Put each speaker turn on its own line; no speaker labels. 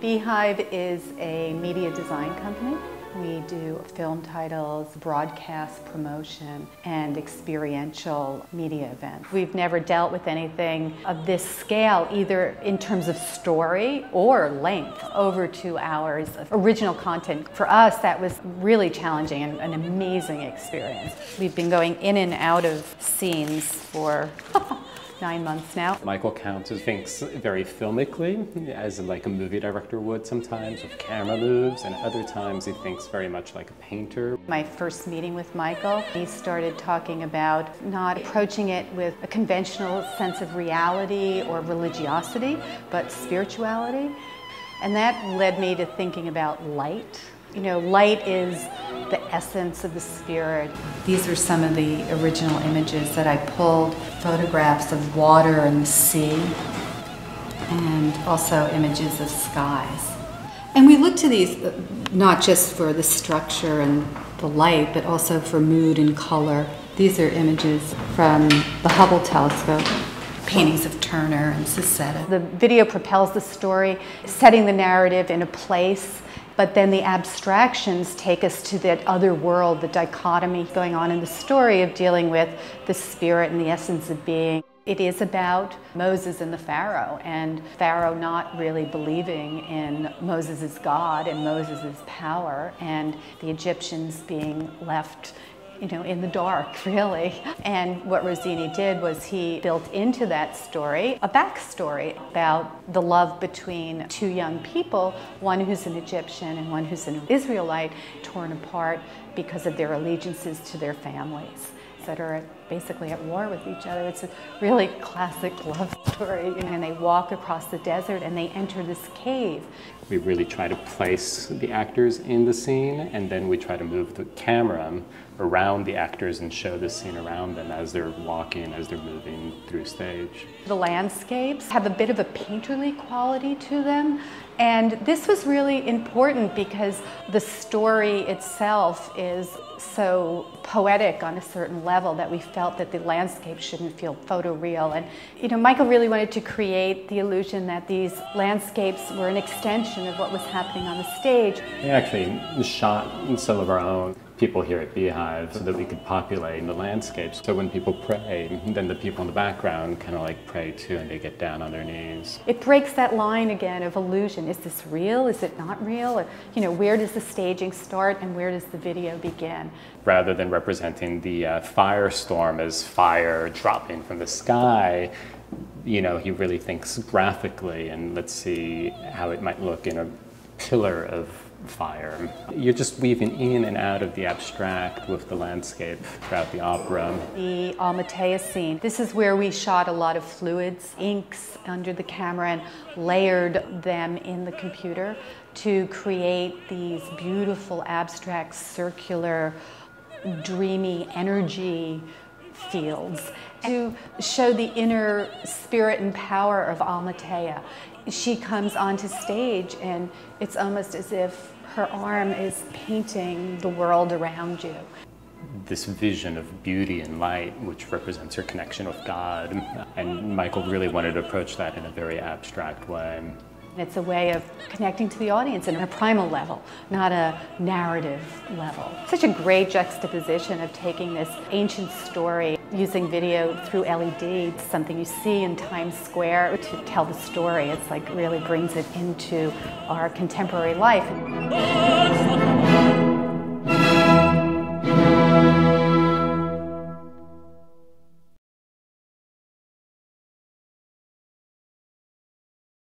Beehive is a media design company. We do film titles, broadcast promotion, and experiential media events. We've never dealt with anything of this scale, either in terms of story or length, over 2 hours of original content. For us, that was really challenging and an amazing experience. We've been going in and out of scenes for 9 months now.
Michael thinks very filmically, as like a movie director would sometimes, with camera moves, and other times he thinks very much like a painter.
My first meeting with Michael, he started talking about not approaching it with a conventional sense of reality or religiosity, but spirituality. And that led me to thinking about light. You know, light is the essence of the spirit. These are some of the original images that I pulled, photographs of water and the sea, and also images of skies. And we look to these not just for the structure and the light, but also for mood and color. These are images from the Hubble telescope, paintings of Turner and Sacetta. The video propels the story, setting the narrative in a place, but then the abstractions take us to that other world, the dichotomy going on in the story of dealing with the spirit and the essence of being. It is about Moses and the Pharaoh, and Pharaoh not really believing in Moses as God and Moses' power, and the Egyptians being left in the dark, really. And what Rossini did was he built into that story a backstory about the love between two young people, one who's an Egyptian and one who's an Israelite, torn apart because of their allegiances to their families that are basically at war with each other. It's a really classic love story. And they walk across the desert and they enter this cave.
We really try to place the actors in the scene, and then we try to move the camera around the actors and show the scene around them as they're walking, as they're moving through stage.
The landscapes have a bit of a painterly quality to them, and this was really important because the story itself is so poetic on a certain level that we felt that the landscape shouldn't feel photoreal. And Michael really wanted to create the illusion that these landscapes were an extension of what was happening on the stage.
We actually shot some of our own people here at Beehive so that we could populate the landscapes. So when people pray, then the people in the background kind of like pray too, and they get down on their knees.
It breaks that line again of illusion. Is this real? Is it not real? Or, where does the staging start and where does the video begin?
Rather than representing the firestorm as fire dropping from the sky, he really thinks graphically, and let's see how it might look in a pillar of fire. You're just weaving in and out of the abstract with the landscape throughout the opera.
The Almatea scene, this is where we shot a lot of fluids, inks under the camera, and layered them in the computer to create these beautiful abstract circular dreamy energy fields to show the inner spirit and power of Almatea. She comes onto stage and it's almost as if her arm is painting the world around you.
This vision of beauty and light, which represents her connection with God. And Michael really wanted to approach that in a very abstract way.
It's a way of connecting to the audience in a primal level, not a narrative level. Such a great juxtaposition of taking this ancient story, using video through LED, something you see in Times Square, to tell the story. It's like really brings it into our contemporary life.